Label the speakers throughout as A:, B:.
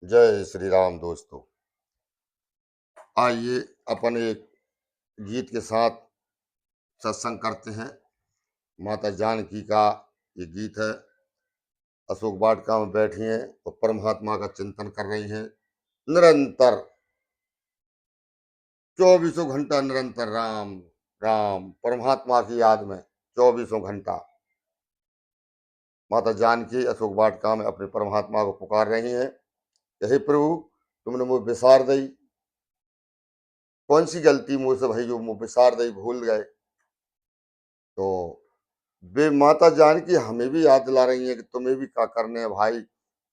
A: जय श्री राम दोस्तों। आइए अपन एक गीत के साथ सत्संग करते हैं। माता जानकी का ये गीत है। अशोक वाटिका में बैठी हैं तो परमात्मा का चिंतन कर रही हैं निरंतर, चौबीसों घंटा निरंतर राम राम परमात्मा की याद में चौबीसों घंटा। माता जानकी अशोक वाटिका में अपने परमात्मा को पुकार रही हैं, हे प्रभु तुमने मुझे विसार दी, कौन सी गलती मुझसे भाई जो मुझे विसार दी, भूल गए। तो वे माता जानकी हमें भी याद दिला रही हैं कि तुम्हें भी क्या करने हैं भाई,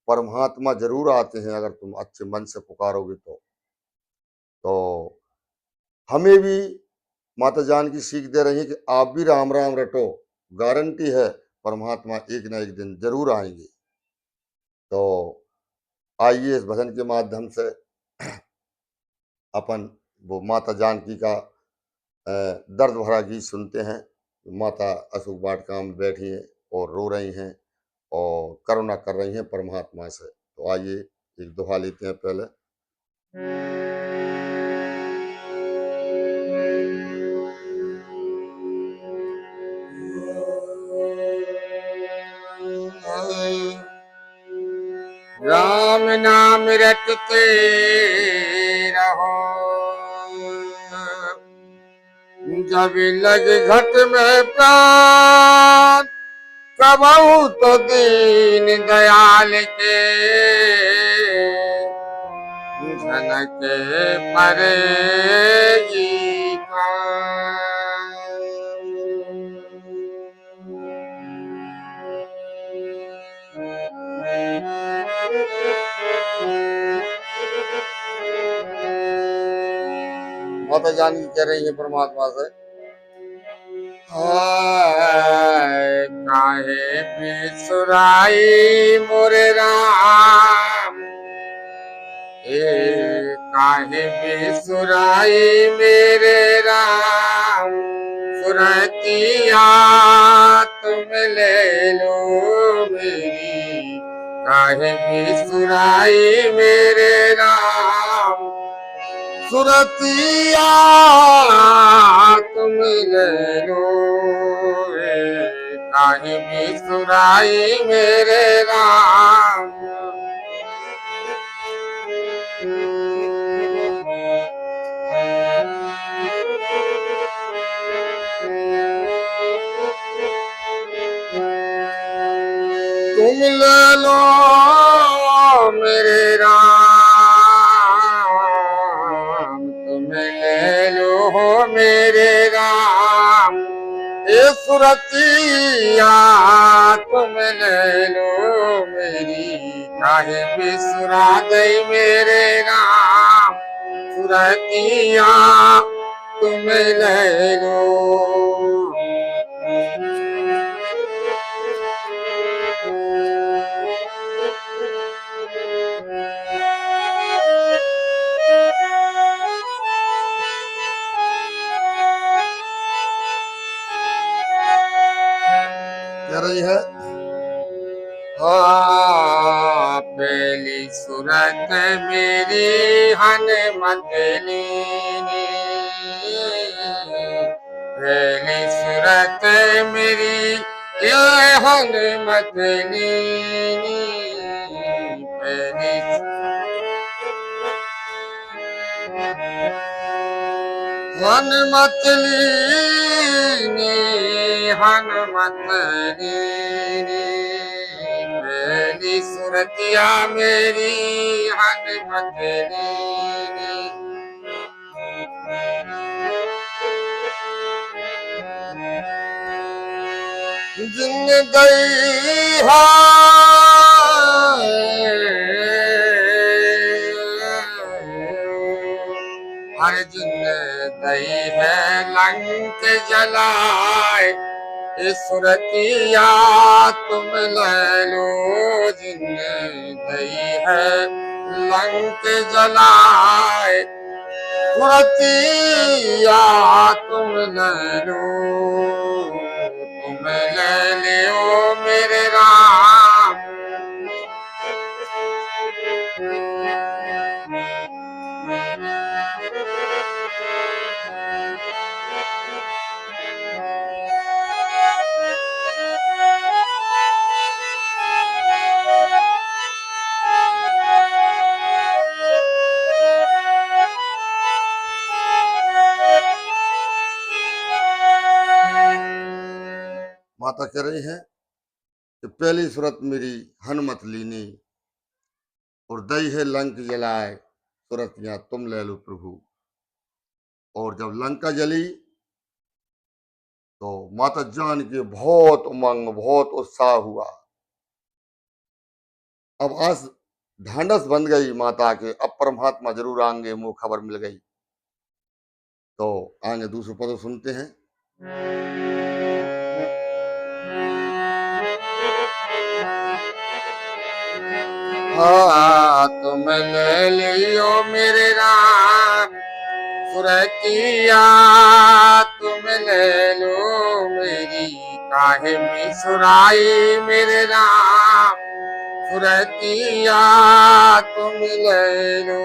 A: परमात्मा जरूर आते हैं अगर तुम अच्छे मन से पुकारोगे तो हमें भी माता जानकी सीख दे रही है कि आप भी राम राम रटो, गारंटी है परमात्मा एक ना एक दिन जरूर आएंगे। तो आइए इस भजन के माध्यम से अपन वो माता जानकी का दर्द भरा गीत सुनते हैं। माता अशोक वाटिका में बैठी हैं और रो रही हैं और करुणा कर रही हैं परमात्मा से। तो आइए एक दोहा लेते हैं पहले।
B: राम नाम रटते रहो, जब लग घट में प्राण, कबहू तो दीन दयाल के झनक पड़ेगी
A: माता जानकी कह रही है परमात्मा से,
B: काहे बिसुराई मोरे राम, काहे बिसुराई मेरे राम, सुरतिया तुम ले लो मेरी, काहे बिसुराई मेरे राम, सुरतिया तुम ले लो, काहे बिसुराई मेरे राम। तुम ले लो मेरे राम, तुम ले लो मेरे राम, ये सुरतिया तुम ले लो मेरी, काहे बिसुरा गई मेरे राम, सुरतिया तुम ले लो।
A: कह रही है,
B: पहली सूरत मेरी हनुमत लीनी, पहली सूरत मेरी ये हनुमत लीनी, पहली हनुमत लीनी, हनुमत लीनी, पहली सूरतिया मेरी हनुमत लीनी। जिन गई हर जिन गई है लंक जलाए, सुरतिया तुम ले लो, जिन गई है लंक जलाए, सुरतिया तुम ले लो, तुम ले लियो मेरे राम।
A: माता कह रही हैं कि पहली सूरत मेरी हनुमत लीनी और दई है लंक जलाए सूरतियां तुम ले लो प्रभु। और जब लंका जली तो माता जान के बहुत उमंग बहुत उत्साह हुआ। अब आस ढांढस बन गई माता के, अब परमात्मा जरूर आएंगे, मुंह खबर मिल गई। तो आगे दूसरे पद सुनते हैं।
B: हाँ तुम ले लियो मेरे राम सुरतिया, तुम ले लो मेरी काहे बिसुराई मेरे राम सुरतिया, तुम ले लो।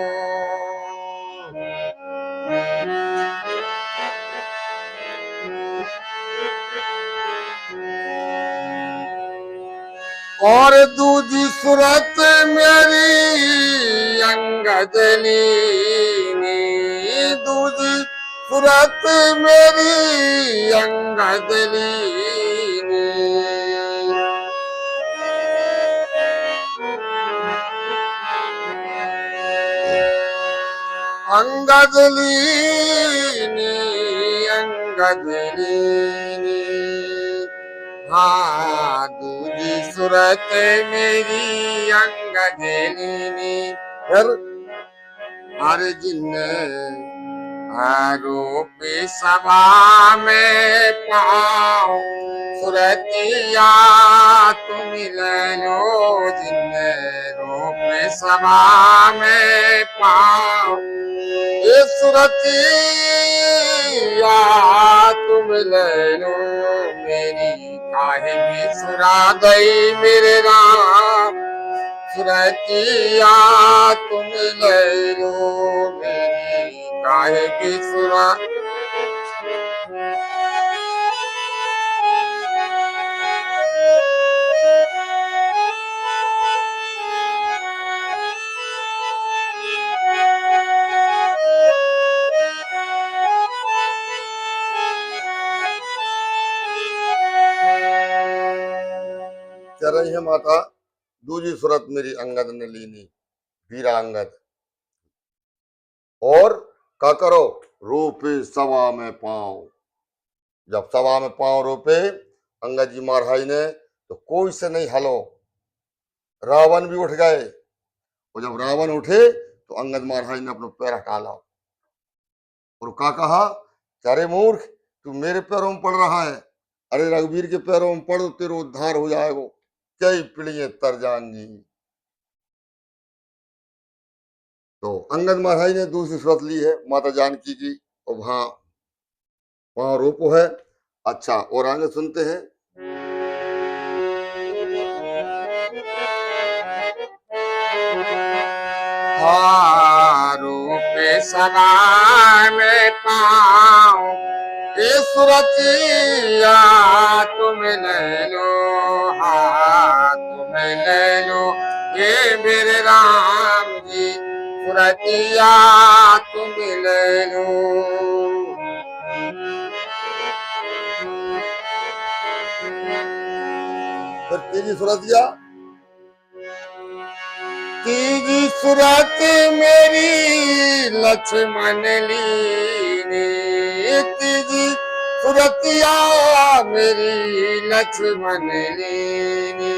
B: और दूजी सूरत मेरी अंगद लीनी, दूजी सूरत मेरी अंगद लीनी। अंगद लीनी अंगद लीनी, हाँ दूजी सूरत मेरी अंगद लीनी। फिर अर्जुन आरोप सभा में पाओ सुरतिया, तुम ले लो जिन रूप सभा में पाओ ये सुरतिया, तुम ले लो मेरी काहे बिसुरा दई मेरे राम सुरतिया, तुम ले लो मेरी काहे बिसुरा।
A: कह रही है माता दूजी सूरत मेरी अंगद ने लीनी, वीरा अंगद। और का करो रोपे सभा में पांव। जब सभा में पांव रोपे अंगद जी महाराज ने तो कोई से नहीं हलो, रावण भी उठ गए। और जब रावण उठे तो अंगद महाराज ने अपना पैर हटा ला और का कहा, अरे मूर्ख तू मेरे पैरों में पड़ रहा है, अरे रघुवीर के पैरों में पड़ तेरा उद्धार हो जाएगा, कई पीढ़ियां तर जाएंगी। तो अंगद महाराज ने दूसरी सूरत ली है माता जानकी की, और वहां वहां रोपो है। अच्छा और आगे सुनते हैं।
B: रूप सभा में पाओ ये सुरतिया, तुम ले लो, हाँ तुम ले लो ये मेरे राम जी सुरतिया, तुम ले लो।
A: फिर तीसरी सूरतिया,
B: तीजी सूरत मेरी लक्ष्मण लीनी, तीजी सूरतिया मेरी लक्ष्मण लीनी।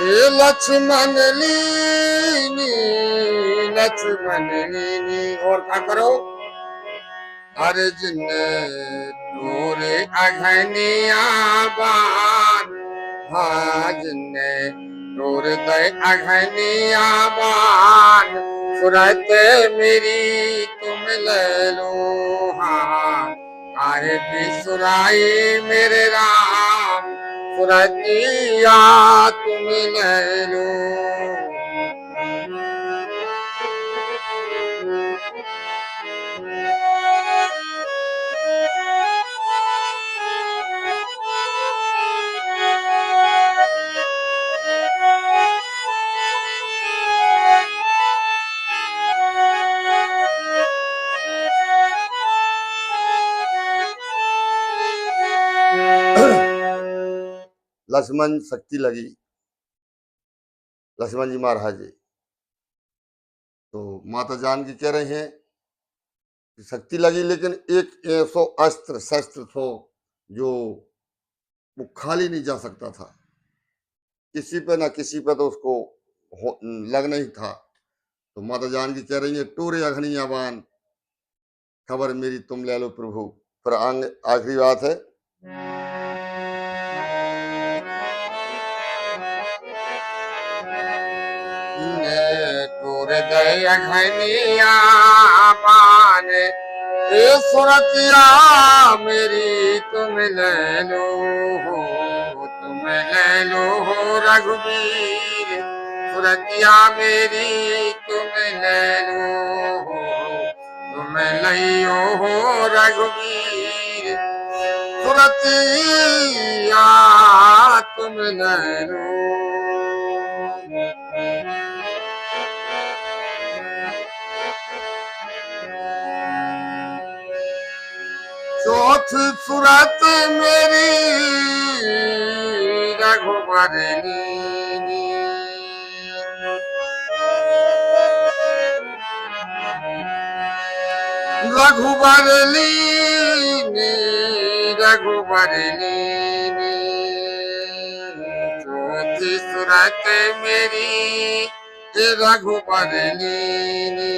B: ये लक्ष्मण लीनी लक्ष्मण लीनी। और क्या करो अर्जुन तोरे अघनिया बान, अर्जुन तोरे दय अघनिया बान सुरत मेरी तुम ले लो, हाँ काहे बिसुराई मेरे राम सुरतिया, तुम ले लो।
A: लक्ष्मण शक्ति लगी, लक्ष्मण जी महाराज जी। तो माता जानकी कह रही हैं कि शक्ति लगी, लेकिन एक ऐसो अस्त्र शस्त्र थो जो वो खाली नहीं जा सकता था, किसी पे ना किसी पे तो उसको लग नहीं था। तो माता जानकी कह रही है, टोरे अघनिया बान खबर मेरी तुम ले लो प्रभु। फिर आखिरी बात है,
B: टूर दय घनिया पान ए सुरतिया मेरी तुम ले लो हो, तुम ले लो हो रघुवीर, सुरतिया मेरी तुम ले लो हो, तुम लियो हो रघुवीर, सुरतिया तुम ले लो। चौथ सूरत मेरी रघुबर लीनी, रघुबर लीनी, रघुबर लीनी, चौथी सूरत मेरी रघुबर लीनी।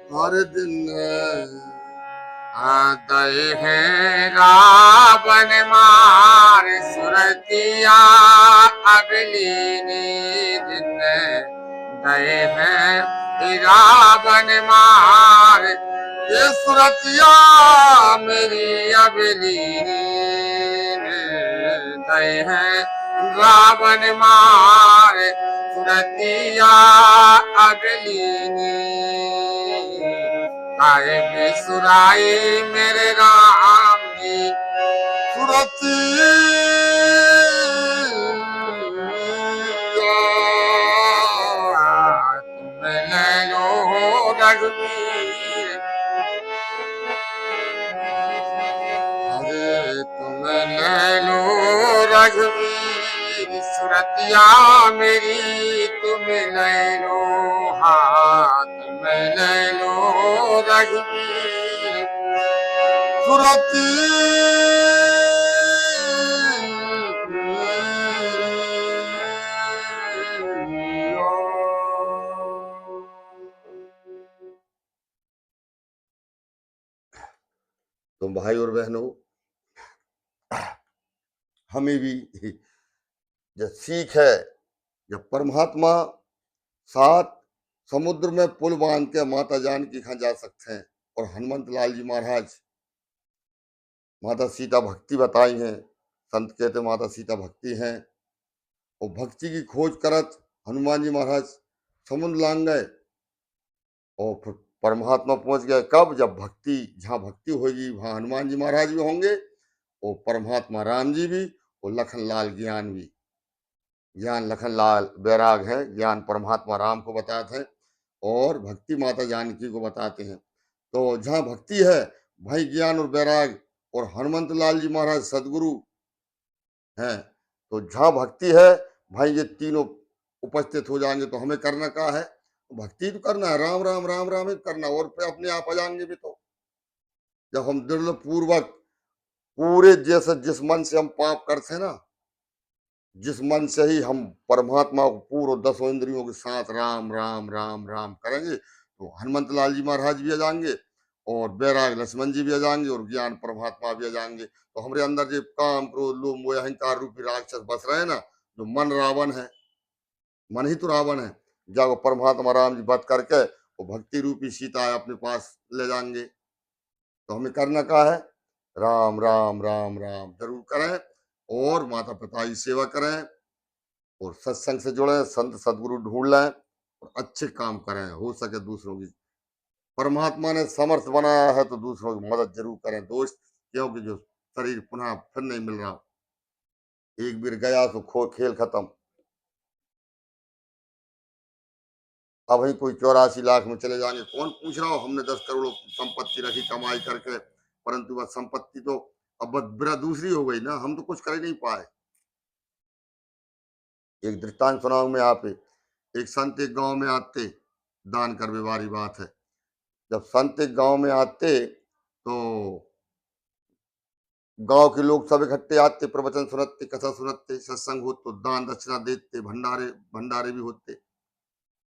B: हर दिन आदय है रावण मार सुरतिया अगलीनी, दिन दय है रावण मार ये सुरतिया मेरी अगलीनी, दय है रावण मार सुरतिया अगलीनी, आए बेसुराई मेरे राम जी सुरतिया तुम ले लो रघुवीर, अरे तुम ले लो रघुवीर, सुरतिया मेरी तुम ले लो, हाँ तुम ले लो रघुवीर, सुरतिया
A: तो भाई और बहनों, हमें भी जो सीख है, जब परमात्मा साथ समुद्र में पुल बांध के माता जानकी कहाँ जा सकते हैं, और हनुमंत लाल जी महाराज माता सीता भक्ति बताई हैं, संत कहते माता सीता भक्ति हैं, और भक्ति की खोज करत हनुमान जी महाराज समुद्र लांग गए, और फिर परमात्मा पहुंच गए कब, जब भक्ति, जहाँ भक्ति होगी वहां हनुमान जी महाराज भी होंगे, और परमात्मा राम जी भी, और लखन लाल ज्ञान भी। ज्ञान लखन लाल बैराग है, ज्ञान परमात्मा राम को बताते हैं, और भक्ति माता जानकी को बताते हैं। तो जहाँ भक्ति है भाई ज्ञान और बैराग, और हनुमंत लाल जी महाराज सदगुरु हैं। तो जहाँ भक्ति है भाई ये तीनों उपस्थित हो जाएंगे। तो हमें करना क्या है, भक्ति तो करना है, राम राम राम राम ही करना, और पे अपने आप आ जाएंगे भी। तो जब हम दृढ़ पूर्वक पूरे जैसे जिस मन से हम पाप करते हैं ना, जिस मन से ही हम परमात्मा को पूर्ण 10 इंद्रियों के साथ राम राम राम राम करेंगे, तो हनुमंत लाल जी महाराज भी आ जाएंगे, और बैराग लक्ष्मण जी भी आ जाएंगे, और ज्ञान परमात्मा भी आ जाएंगे। तो हमारे अंदर जो काम क्रोध लोभ मोह अहंकार रूपी राक्षस बस रहे हैं ना, जो मन रावण है, मन ही तो रावण है, जब परमात्मा राम जी वध करके वो भक्ति रूपी सीता अपने पास ले जाएंगे। तो हमें करना क्या है, राम राम राम राम जरूर करें, और माता पिता की सेवा करें, और सत्संग से जुड़े, संत सदगुरु ढूंढ लें, और अच्छे काम करें, हो सके दूसरों की, परमात्मा ने समर्थ बनाया है तो दूसरों की मदद जरूर करें दोस्त, क्योंकि जो शरीर पुनः फिर नहीं मिल रहा, एक बार गया तो खो खेल खत्म। अब वही कोई 84 लाख में चले जाएंगे, कौन पूछ रहा हो। हमने 10 करोड़ संपत्ति रखी कमाई करके, परंतु वह संपत्ति तो अब बिरा दूसरी हो गई ना, हम तो कुछ कर ही नहीं पाए। एक दृष्टांत सुनाऊं मैं यहाँ पे। एक संत एक गांव में आते, दान करने वाली बात है। जब संत एक गांव में आते तो गांव के लोग सब इकट्ठे आते, प्रवचन सुनते, कथा सुनते, सत्संग हो तो दान दक्षिणा देते, भंडारे भंडारे भी होते।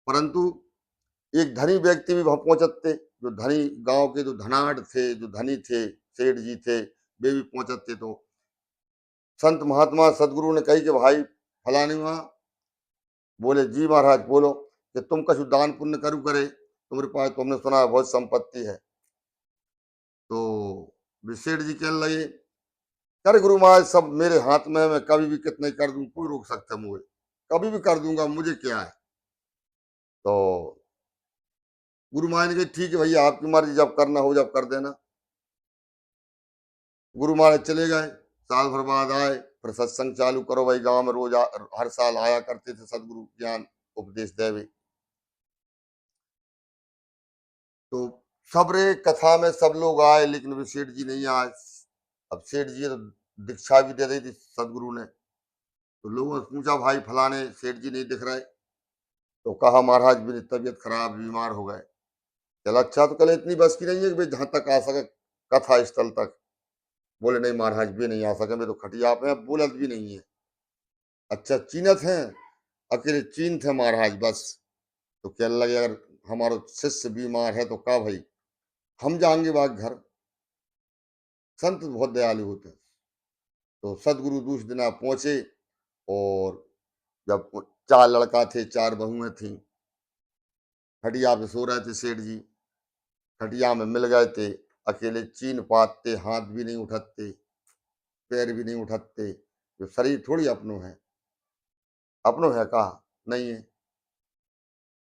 A: परंतु एक धनी व्यक्ति भी वहां पहुंचते, जो धनी गांव के जो धनाढ़ थे, जो धनी थे, सेठ जी थे, वे भी पहुंचते। तो संत महात्मा सदगुरु ने कही कि भाई फलाने वहां, बोले जी महाराज बोलो, कि तुम कछु दान पुण्य करू करे, तुम्हारे पास तो हमने सुना है बहुत संपत्ति है। तो वे सेठ जी कहने लगे, अरे गुरु महाराज सब मेरे हाथ में है, मैं कभी भी कितना कर दूं, कोई रोक सकता है मुझे, कभी भी कर दूंगा, मुझे क्या है। तो गुरु महाराज ने कहा ठीक है भैया, आपकी मर्जी, जब करना हो जब कर देना। गुरु महाराज चले गए, साल भर बाद आए, फिर सत्संग चालू करो भाई। गांव में रोज हर साल आया करते थे सदगुरु ज्ञान उपदेश देवे। तो सबरे कथा में सब लोग आए, लेकिन वे सेठ जी नहीं आए। अब सेठ जी ने तो दीक्षा भी दे दी थी सदगुरु ने। तो लोगों ने पूछा भाई फलाने सेठ जी नहीं दिख रहे। तो कहा महाराज मेरी तबीयत खराब, बीमार हो गए। चल अच्छा, तो कल इतनी बस की नहीं है कि भाई जहां तक आ सके कथा स्थल तक। बोले नहीं महाराज भी नहीं आ सके, मैं तो खटिया पे बोलत भी नहीं है। अच्छा चीनत हैं, अकेले चीन थे महाराज बस। तो कहने लगे अगर हमारा शिष्य बीमार है तो का भाई हम जाएंगे बाग घर। संत बहुत दयालु होते हैं। तो सदगुरु दूसरे दिन आप पहुंचे, और जब 4 लड़का थे, 4 बहुएं थी, खटिया पे सो रहे थे सेठ जी, खटिया में मिल गए थे। अकेले चीन पाते, हाथ भी नहीं उठते, पैर भी नहीं उठते। जो शरीर थोड़ी अपनों है, अपनों है कहा नहीं है।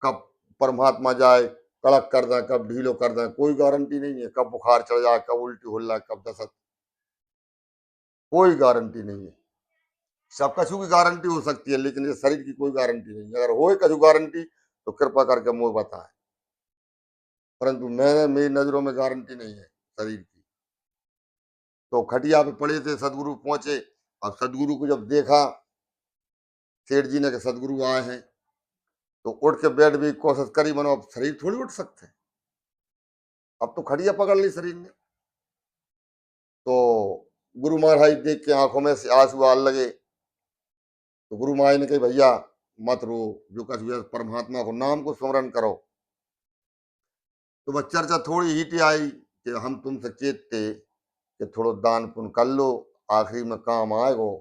A: कब परमात्मा जाए कड़क कर दें, कब ढीलो कर दें, कोई गारंटी नहीं है। कब बुखार चढ़ जाए, कब उल्टी हो जाए, कब दसत, कोई गारंटी नहीं है। सब कछु की गारंटी हो सकती है, लेकिन ये शरीर की कोई गारंटी नहीं है। अगर हो कछु गारंटी तो कृपा करके मुझे बताएं, परंतु मैंने मेरी नजरों में गारंटी नहीं है शरीर की। तो खटिया पे पड़े थे, सदगुरु पहुंचे। अब सदगुरु को जब देखा सेठ जी ने कि सदगुरु आए हैं, तो उठ के बैठ भी कोशिश करी, मनो अब शरीर थोड़ी उठ सकते, अब तो खड़िया पकड़ ली शरीर ने। तो गुरु महाराज देख के आंखों में से आंसू आने लगे। तो गुरु महाराज ने कही भैया मत रो, जो कुछ भी है परमात्मा को नाम को स्मरण करो। तो वह चर्चा थोड़ी हीटी आई कि हम तुमसे चेतते कि थोड़ा दान पुण्य कर लो, आखिरी में काम आएगो।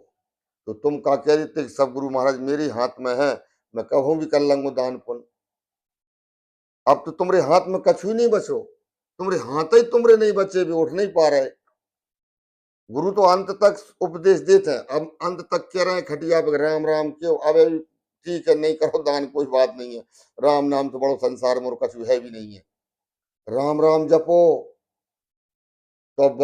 A: तो तुम का कह देते कि सब गुरु महाराज मेरे हाथ में है, मैं कहूं भी कर लूंगा दान पुण्य। अब तो तुम्हारे हाथ में कछु नहीं बचो, तुम्हारे हाथ ही तुम्हारे नहीं बचे, भी उठ नहीं पा रहे। गुरु तो अंत तक उपदेश देते हैं, अब अंत तक कह रहे हैं खटिया पे राम राम क्यों। अब अभी ठीक है नहीं करो दान, कोई बात नहीं है, राम नाम तो बड़ो संसार में और कछु है भी नहीं है, राम राम जपो। तो अब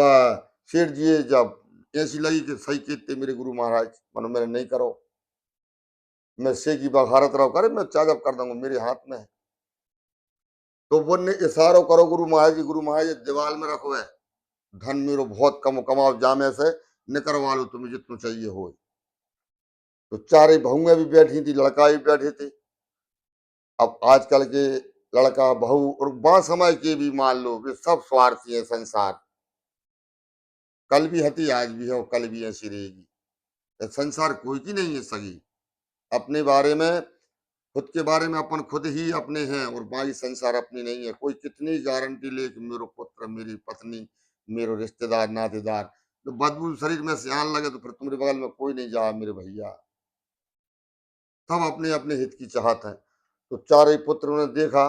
A: सेठ जी जब ऐसी लगी कि सही कहते मेरे गुरु महाराज, मनो मैंने नहीं करो, मैं से की बघारत रहो करे, मैं चाजब कर दूंगा, मेरे हाथ में है। तो वो ने इशारो करो गुरु महाराज जी, गुरु महाराज दीवार में रखो है, धन मेरो बहुत कम कमाओ, जामे से निकलवा लो तुम्हें जितना चाहिए हो। तो चारे बहुएं भी बैठी थी, लड़का भी बैठे थे। अब आजकल के लड़का बहू और बां समय के भी मान लो, वे सब स्वार्थी है संसार। कल भी हती आज भी है और कल भी ऐसी रहेगी। ये संसार कोई की नहीं है सगी। अपने बारे में, खुद के बारे में अपन खुद ही अपने हैं, और बाकी संसार अपनी नहीं है। कोई कितनी गारंटी ले कि मेरे पुत्र, मेरी पत्नी, मेरे रिश्तेदार नातेदार, तो बदबू शरीर में से आने लगे तो फिर तुम्हारे बगल में कोई नहीं जा मेरे भैया। सब अपने अपने हित की चाहत है। तो चारे पुत्र ने देखा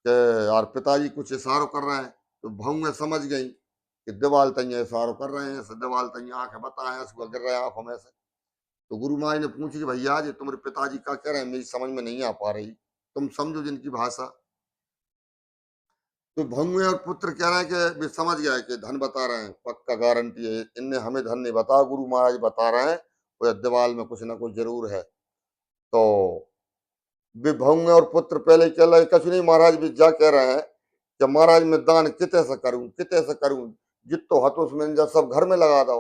A: कि यार पिताजी कुछ इशारों कर रहे हैं, तो बहुएं समझ गई कि दीवाल तैया इशारों कर रहे हैं, दीवाल तैया आंखें बताए, आंसू गिर रहे हैं आंखों में से। तो गुरु महाराज ने पूछी कि भैया जी तुम्हारे पिताजी का कह रहे हैं, मेरी समझ में नहीं आ पा रही, तुम समझो जिनकी भाषा। तो भंगुए और पुत्र कह रहे हैं कि वे समझ गए कि धन बता रहे हैं, पक्का गारंटी है, इनने हमें धन नहीं बताया, गुरु महाराज बता रहे हैं, और दीवाल में कुछ ना कुछ जरूर है। तो विभंग और पुत्र पहले कह रहे कछु नहीं, महाराज भी जा कह रहे हैं कि महाराज मैं दान किते से करूं, जितो हतो उसमें जा सब घर में लगा दो,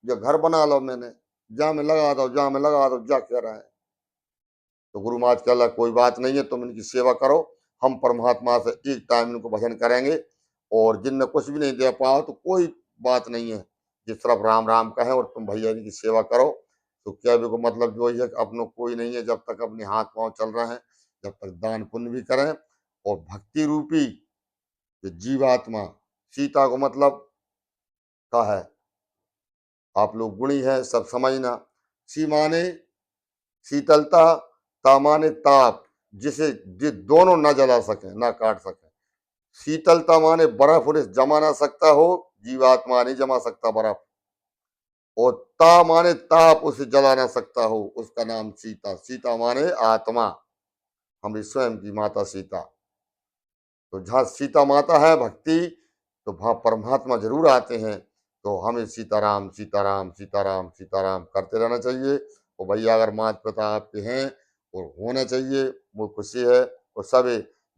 A: जो घर बना लो मैंने, जा में लगा दो, जा कह रहे हैं। तो गुरु महाराज कह रहा कोई बात नहीं है, तुम इनकी सेवा करो, हम परमात्मा से एक टाइम इनको भजन करेंगे, और जिनने कुछ भी नहीं दे पाओ तो कोई बात नहीं है, जिस तरफ राम राम कहें और तुम भैया इनकी सेवा करो। तो क्या भी को मतलब जो है कि अपनों कोई नहीं है, जब तक अपने हाथ पांव चल रहे हैं, जब तक दान पुण्य भी करें, और भक्ति रूपी जो जीवात्मा, सीता को मतलब का है, आप लोग गुणी है सब समझना। सी माने शीतलता, ता माने ताप, जिसे जिस दोनों ना जला सके ना काट सके। शीतलता माने बर्फ उन्हें जमा ना सकता हो, जीवात्मा नहीं जमा सकता बर्फ, और ता माने ताप उसे जला ना सकता हो, उसका नाम सीता। सीता माने आत्मा, हमारी स्वयं की माता सीता। तो जहाँ सीता माता है भक्ति, तो वहाँ परमात्मा जरूर आते हैं। तो हमें सीताराम सीताराम सीताराम सीताराम करते रहना चाहिए। और भैया अगर माता पिता आपके हैं और होना चाहिए, वो खुशी है। और सब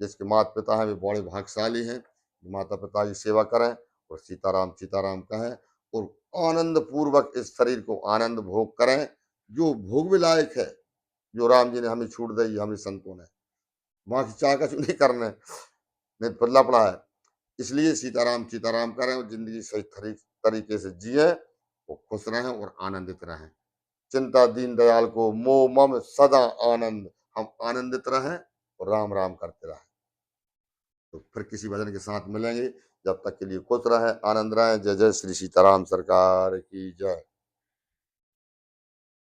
A: जिसके माता पिता हैं वे बड़े भाग्यशाली हैं, माता पिता की सेवा करें और सीताराम सीताराम कहें, और आनंद पूर्वक इस शरीर को आनंद भोग करें, जो भोग भी लायक है, जो राम जी ने हमें छूट दी, हमें संतों ने, वहाँ की चाह कछु नहीं करने, नहीं पल्ला पड़ा है। इसलिए सीताराम सीताराम करें और जिंदगी सही तरीके से जिए, वो खुश रहें और आनंदित रहें। चिंता दीन दयाल को मोह मम सदा आनंद, हम आनंदित रहें और राम राम करते रहें। तो फिर किसी भजन के साथ मिलेंगे, जब तक के लिए खुश रहें, आनंद रहें। जय जय श्री सीताराम सरकार की जय।